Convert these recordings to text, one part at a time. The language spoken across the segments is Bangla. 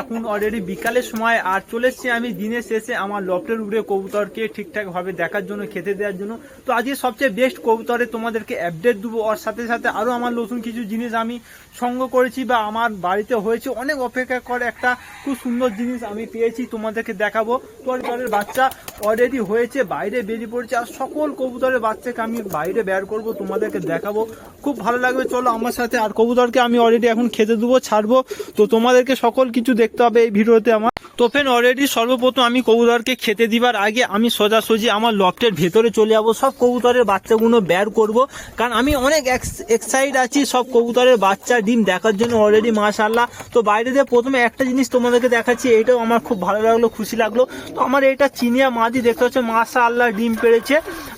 এখন অলরেডি বিকালের সময় আর চলে এসেছি আমি দিনের শেষে আমার লফটের উপরে কবুতরকে ঠিকঠাক ভাবে দেখার জন্য, খেতে দেওয়ার জন্য। তো আজকে সবচেয়ে বেস্ট কবুতরে তোমাদেরকে আপডেট দেবো, আর সাথে সাথে আরও আমার নতুন কিছু জিনিস আমি সংগ্রহ করেছি বা আমার বাড়িতে হয়েছে, অনেক অপেক্ষা করে একটা খুব সুন্দর জিনিস আমি পেয়েছি, তোমাদেরকে দেখাবো। কবুতরের বাচ্চা অলরেডি হয়েছে, বাইরে বেরিয়ে পড়েছে, আর সকল কবুতরের বাচ্চাকে আমি বাইরে বের করব, তোমাদেরকে দেখাবো, খুব ভালো লাগবে। চলো আমার সাথে। আর কবুতরকে আমি অলরেডি এখন খেতে দেবো, ছাড়বো, তো তোমাদেরকে সকল কিছু দেখতে হবে এই ভিডিওতে আমার। তো ফ্রেন্ড অলরেডি সর্বপ্রথম আমি কবুতরকে খেতে দিবার আগে আমি সোজাসুজি আমার লফটের ভেতরে চলে যাবো, সব কবুতরের বাচ্চাগুলো বের করব, কারণ আমি অনেক এক্সাইট আছি সব কবুতরের বাচ্চা ডিম দেখার জন্য অলরেডি, মাশাআল্লাহ। তো বাইরে দিয়ে প্রথমে একটা জিনিস তোমাদেরকে দেখাচ্ছি, এটাও আমার খুব ভালো লাগলো, খুশি লাগলো। তো আমার এটা চিনিয়া মাদি দেখতে হচ্ছে, মাশাআল্লাহ ডিম পেড়েছে,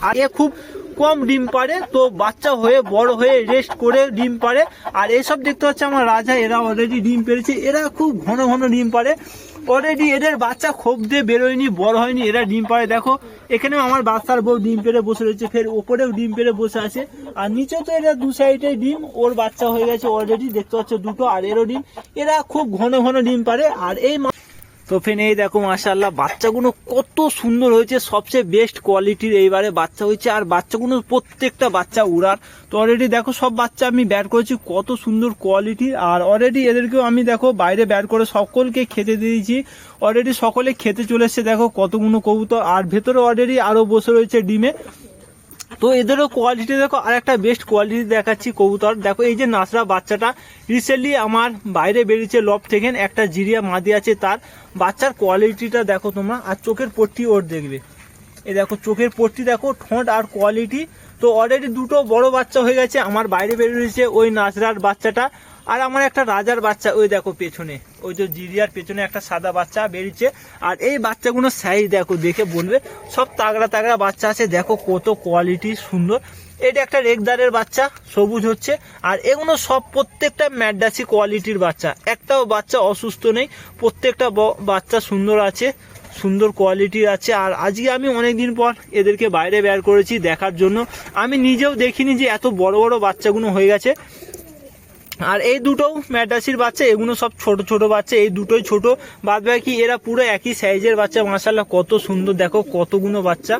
আর এ খুব কম ডিম পারে, তো বাচ্চা হয়ে বড় হয়ে রেস্ট করে ডিম পারে। আর এইসব দেখতে হচ্ছে আমার রাজা, এরা অলরেডি ডিম পেড়েছে, এরা খুব ঘন ঘন ডিম পারে অলরেডি, এদের বাচ্চা খোপ দিয়ে বেরোয়নি, বড় হয়নি, এরা ডিম পারে। দেখো এখানেও আমার বাচ্চার বউ ডিম পেড়ে বসে রয়েছে, ফের ওপরেও ডিম পেড়ে বসে আছে, আর নিচে তো এরা দু সাইডে ডিম, ওর বাচ্চা হয়ে গেছে অলরেডি দেখতে হচ্ছে দুটো, আর এরও ডিম, এরা খুব ঘন ঘন ডিম পারে। আর এই তো ফেন এই দেখো মাশাআল্লাহ বাচ্চাগুলো কত সুন্দর হয়েছে, সবচেয়ে বেস্ট কোয়ালিটির এইবারে বাচ্চা হয়েছে, আর বাচ্চাগুলো প্রত্যেকটা বাচ্চা উড়ার। তো অলরেডি দেখো সব বাচ্চা আমি বের করেছি, কত সুন্দর কোয়ালিটির, আর অলরেডি এদেরকেও আমি দেখো বাইরে বের করে সকলকে খেতে দিয়েছি, অলরেডি সকলে খেতে চলে এসছে। দেখো কতগুলো কবুতর, আর ভেতরে অলরেডি আরো বসে রয়েছে ডিমে। তো এদেরও কোয়ালিটি দেখো, আর একটা বেস্ট কোয়ালিটি দেখাচ্ছি কবুতর। দেখো এই যে নাসরা বাচ্চাটা রিসেন্টলি আমার বাইরে বেরিয়েছে লফট থেকে, একটা জিরিয়া মাদি আছে, তার বাচ্চার কোয়ালিটিটা দেখো তোমরা, আর চোখের পট্টি ওর দেখবে, এই দেখো চোখের পট্টি দেখো, ঠোঁট আর কোয়ালিটি। তো অলরেডি দুটো বড় বাচ্চা হয়ে গেছে, আমার বাইরে বেরিয়েছে ওই নাসরার বাচ্চাটা, আর আমার একটা রাজার বাচ্চা, ওই দেখো পেছনে, ওই যে জিরিয়ার পেছনে একটা সাদা বাচ্চা বেরিয়েছে। আর এই বাচ্চাগুলো সাইজ দেখো, দেখে বলবে সব তাগড়া তাগড়া বাচ্চা আছে, দেখো কত কোয়ালিটি সুন্দর। এটা একটা রেগদারের বাচ্চা, সবুজ হচ্ছে, আর এগুলো সব প্রত্যেকটা ম্যাডাসি কোয়ালিটির বাচ্চা, একটাও বাচ্চা অসুস্থ নেই, প্রত্যেকটা বাচ্চা সুন্দর আছে, সুন্দর কোয়ালিটির আছে। আর আজকে আমি অনেকদিন পর এদেরকে বাইরে বের করেছি দেখার জন্য, আমি নিজেও দেখিনি যে এত বড় বড় বাচ্চাগুলো হয়ে গেছে। আর এই দুটোও ম্যাডাসির বাচ্চা, এগুলো সব ছোট ছোট বাচ্চা, এই দুটোই ছোট, বাদ বাকি এরা পুরো একই সাইজের বাচ্চা। মাশাআল্লাহ কত সুন্দর, দেখো কতগুলো বাচ্চা,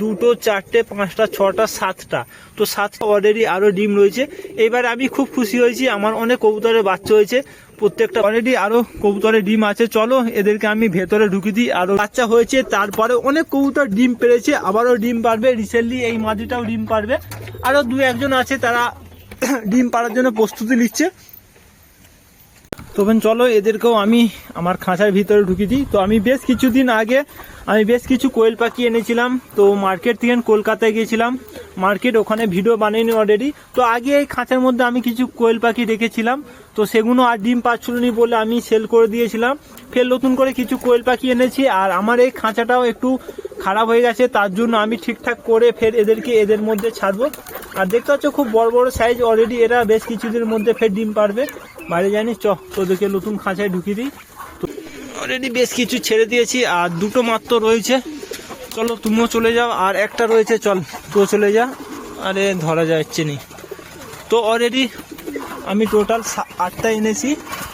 দুটো, চারটে, পাঁচটা, ছটা, সাতটা, তো সাতটা অলরেডি আরো ডিম রয়েছে। এবার আমি খুব খুশি হয়েছি, আমার অনেক কবুতরের বাচ্চা হয়েছে, প্রত্যেকটা অলরেডি আরো কবুতরের ডিম আছে। চলো এদেরকে আমি ভেতরে ঢুকে দিই, আরো বাচ্চা হয়েছে, তারপরে অনেক কবুতর ডিম পেড়েছে, আবারও ডিম পারবে, রিসেন্টলি এই মাদিটাও ডিম পারবে, আরো দু একজন আছে তারা ডিম পাড়ার জন্য প্রস্তুতি নিচ্ছে। তো চলো এদেরকেও আমি আমার খাঁচার ভিতরে ঢুকিয়ে দিই। তো আমি বেশ কিছুদিন আগে আমি বেশ কিছু কোয়েল পাখি এনেছিলাম, তো মার্কেট থেকে কলকাতায় গিয়েছিলাম, মার্কেট ওখানে ভিডিও বানিয়ে নি অলরেডি। তো আগে এই খাঁচার মধ্যে আমি কিছু কোয়েল পাখি রেখেছিলাম, তো সেগুলো আর ডিম পাচ্ছিল না বলে আমি সেল করে দিয়েছিলাম, ফের নতুন করে কিছু কোয়েল পাখি এনেছি। আর আমার এই খাঁচাটাও একটু খারাপ হয়ে গেছে, তার জন্য আমি ঠিকঠাক করে ফের এদেরকে এদের মধ্যে ছাড়বো। আর দেখতে পাচ্ছ খুব বড় বড় সাইজ অলরেডি, এরা বেশ কিছুদিনের মধ্যে ফের ডিম পারবে। বাইরে জানিস তোদেরকে নতুন খাঁচায় ঢুকিয়ে দিই। তো অলরেডি বেশ কিছু ছেড়ে দিয়েছি, আর দুটো মাত্র রয়েছে, চলো তুমিও চলে যাও, আর একটা রয়েছে, চল তুইও চলে যা, আরে ধরা যাচ্ছে নি। তো অলরেডি আমি টোটাল 8টা এনেছি,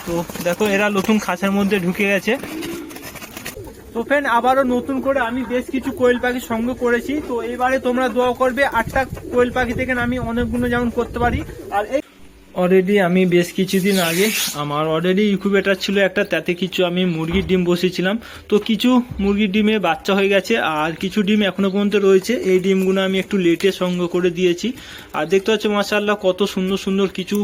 তো দেখো এরা নতুন খাঁচার মধ্যে ঢুকে গেছে। তো ফ্রেন্ড আবারও নতুন করে আমি বেশ কিছু কোয়েল পাখি সংগ্রহ করেছি, তো এবারে তোমরা দোয়া করবে 8টা কোয়েল পাখি থেকে আমি অনেকগুলো যেমন করতে পারি। আর এই অলরেডি আমি বেশ কিছুদিন আগে আমার অলরেডি ইনকিউবেটর ছিল একটা, তাতে কিছু আমি মুরগির ডিম বসেছিলাম, তো কিছু মুরগির ডিমে বাচ্চা হয়ে গেছে, আর কিছু ডিম এখনো পর্যন্ত রয়েছে, এই ডিমগুলো আমি একটু লেটে সংগ্রহ করে দিয়েছি। আর দেখতে পাচ্ছ মাশাআল্লাহ কত সুন্দর সুন্দর কিছু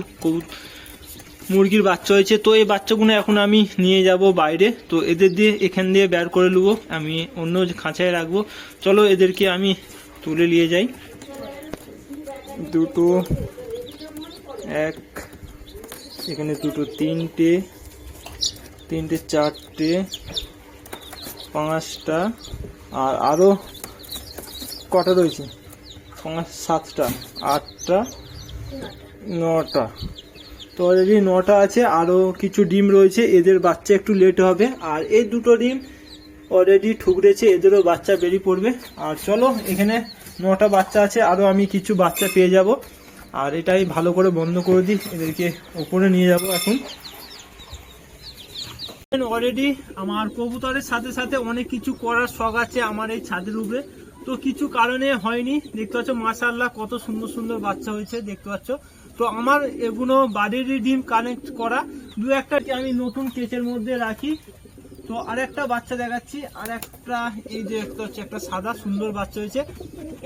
মুরগির বাচ্চা হয়েছে। তো এই বাচ্চাগুলো এখন আমি নিয়ে যাব বাইরে, তো এদের দিয়ে এখান দিয়ে বের করে নেবো, আমি অন্য খাঁচায় রাখবো। চলো এদেরকে আমি তুলে নিয়ে যাই। দুটো, এক, এখানে দুটো, তিনটে, চারটে, 5টা, আর আরো কটা রয়েছে, 5, 7টা, 8টা, 9টা, তো অলরেডি 9টা আছে, আরো কিছু ডিম রয়েছে, এদের বাচ্চা একটু লেট হবে। আর এই দুটো ডিম অলরেডি ঠুকরেছে, এদেরও বাচ্চা বেরিয়ে পড়বে। আর চলো এখানে 9টা বাচ্চা আছে, আরো আমি কিছু বাচ্চা পেয়ে যাব। আর এটাই ভালো করে বন্ধ করে দিই, এদেরকে উপরে নিয়ে যাব এখন। অলরেডি আমার কবুতরের সাথে সাথে অনেক কিছু করার শখ আছে আমার এই ছাদের উপরে, তো কিছু কারণে হয়নি। দেখতে পাচ্ছ মাশাআল্লাহ কত সুন্দর সুন্দর বাচ্চা হয়েছে দেখতে পাচ্ছ। তো আমার এগুলো বাড়িরই ডিম কানেক্ট করা, দু একটা আমি নতুন কেচের মধ্যে রাখি। তো আর একটা বাচ্চা দেখাচ্ছি, আর একটা এই যে দেখতে পাচ্ছি একটা সাদা সুন্দর বাচ্চা হয়েছে।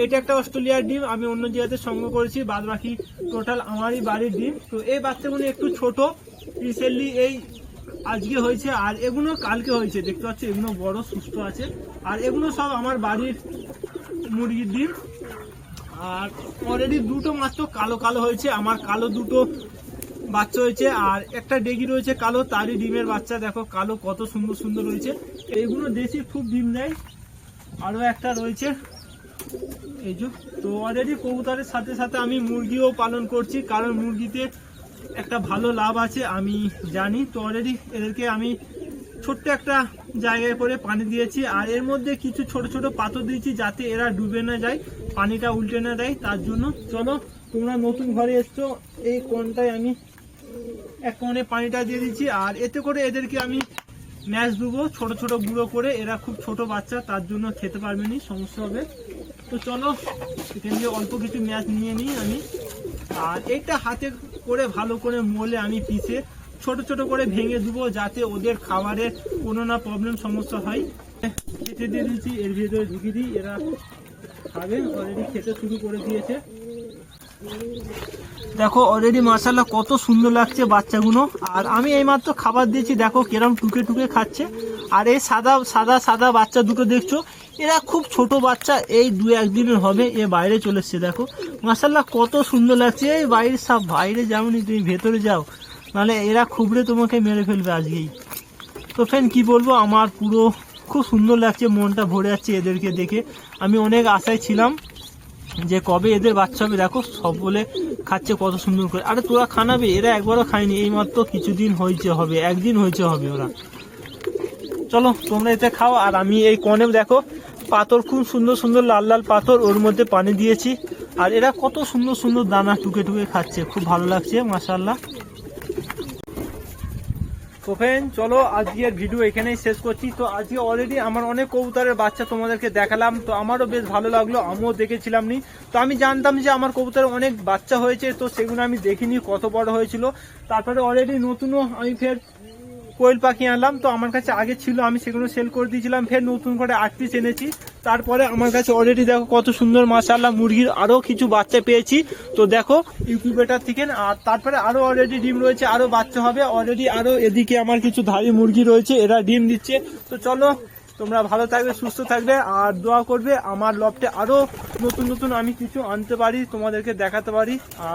এটা একটা অস্ট্রেলিয়ার ডিম, আমি অন্য জায়গাতে সংগ্রহ করেছি, বাদ বাকি টোটাল আমারই বাড়ির ডিম। তো এই বাচ্চাগুলো একটু ছোট, রিসেন্টলি এই আজকে হয়েছে, আর এগুলো কালকে হয়েছে দেখতে পাচ্ছ। এগুলো বড় সুস্থ আছে, আর এগুলো সব আমার বাড়ির মুরগির ডিম। আর অলরেডি দুটো মাত্র কালো কালো হয়েছে, আমার কালো দুটো বাচ্চা হয়েছে, আর একটা ডেগি রয়েছে কালো, তারই ডিমের বাচ্চা দেখো কালো কত সুন্দর সুন্দর রয়েছে। এইগুলো দেশি খুব ডিম দেয়। আরও একটা রয়েছে এই যে। তো অলরেডি কবুতরের সাথে সাথে আমি মুরগিও পালন করছি, কারণ মুরগিতে একটা ভালো লাভ আছে আমি জানি। তো অলরেডি এদেরকে আমি ছোট্ট একটা জায়গায় করে পানি দিয়েছি, আর এর মধ্যে কিছু ছোট ছোট পাথর দিয়েছি যাতে এরা ডুবে না যায়, পানিটা উল্টে না দেয় তার জন্য। চলো, তোমরা নতুন ঘরে এসছো, এই কোণটায় আমি এক কোণে পানিটা দিয়ে দিচ্ছি, আর এতে করে এদেরকে আমি ম্যাশ দেবো ছোট ছোট গুঁড়ো করে। এরা খুব ছোট বাচ্চা, তার জন্য খেতে পারবে না, সমস্যা হবে। তো চলো এখান থেকে অল্প কিছু ম্যাশ নিয়ে নিই আমি, আর এইটা হাতে করে ভালো করে মলে আমি পিষে ছোট ছোট করে ভেঙে দেবো যাতে ওদের খাবারে কোনো না প্রবলেম সমস্যা হয়। খেতে দিয়ে দিচ্ছি, এর ভিতরে ঢুকিয়ে দিই, এরা খাবে। অলরেডি খেতে শুরু করে দিয়েছে দেখো। অলরেডি মাশাআল্লাহ কত সুন্দর লাগছে বাচ্চাগুলো, আর আমি এইমাত্র খাবার দিয়েছি দেখো কিরম টুকে টুকে খাচ্ছে। আর এই সাদা সাদা সাদা বাচ্চা দুটো দেখছো, এরা খুব ছোট বাচ্চা, এই 2-1 দিনের হবে, এ বাইরে চলে এসছে দেখো। মাশাআল্লাহ কত সুন্দর লাগছে। এই বাইরে সব বাইরে যাওনি, তুমি ভেতরে যাও, নাহলে এরা খুবড়ে তোমাকে মেরে ফেলবে আজকেই। তো ফ্রেন্ড কি বলবো, আমার পুরো খুব সুন্দর লাগছে, মনটা ভরে যাচ্ছে এদেরকে দেখে। আমি অনেক আশায় ছিলাম যে কবে এদের বাচ্চা হবে, দেখো সব বলে খাচ্ছে কত সুন্দর করে। আরে তোরা খানাবে, এরা একবারও খায়নি, এইমাত্র কিছুদিন হয়েছে হবে, একদিন হয়েছে হবে ওরা। চলো তোমরা এতে খাও, আর আমি এই কোণে দেখো পাথর, খুব সুন্দর সুন্দর লাল লাল পাথর, ওর মধ্যে পানি দিয়েছি, আর এরা কত সুন্দর সুন্দর দানা টুকে টুকে খাচ্ছে, খুব ভালো লাগছে মাশাআল্লাহ। তো ফ্রেন্ড চলো আজকের ভিডিও এখানেই শেষ করছি। তো আজকে অলরেডি আমার অনেক কবুতরের বাচ্চা তোমাদেরকে দেখালাম, তো আমারও বেশ ভালো লাগলো, আমিও দেখেছিলাম নি। তো আমি জানতাম যে আমার কবুতরের অনেক বাচ্চা হয়েছে, তো সেগুলো আমি দেখিনি কত বড় হয়েছিল। তারপরে অলরেডি নতুনও আমি ফের কোয়েল পাখি আনলাম, তো আমার কাছে আগে ছিল, আমি সেগুলো সেল করে দিয়েছিলাম, ফের নতুন করে 8 পিস এনেছি। তারপরে আমার কাছে অলরেডি দেখো কত সুন্দর মাশাআল্লাহ মুরগির আরো কিছু বাচ্চা পেয়েছি, তো দেখো ইনকিউবেটর থেকে। আর তারপরে আরো অলরেডি ডিম রয়েছে, আরো বাচ্চা হবে অলরেডি। আরো এদিকে আমার কিছু ধাড়ি মুরগি রয়েছে, এরা ডিম দিচ্ছে। তো চলো তোমরা ভালো থাকবে, সুস্থ থাকবে, আর দোয়া করবে আমার লফটে আরো নতুন নতুন আমি কিছু আনতে পারি, তোমাদেরকে দেখাতে পারি।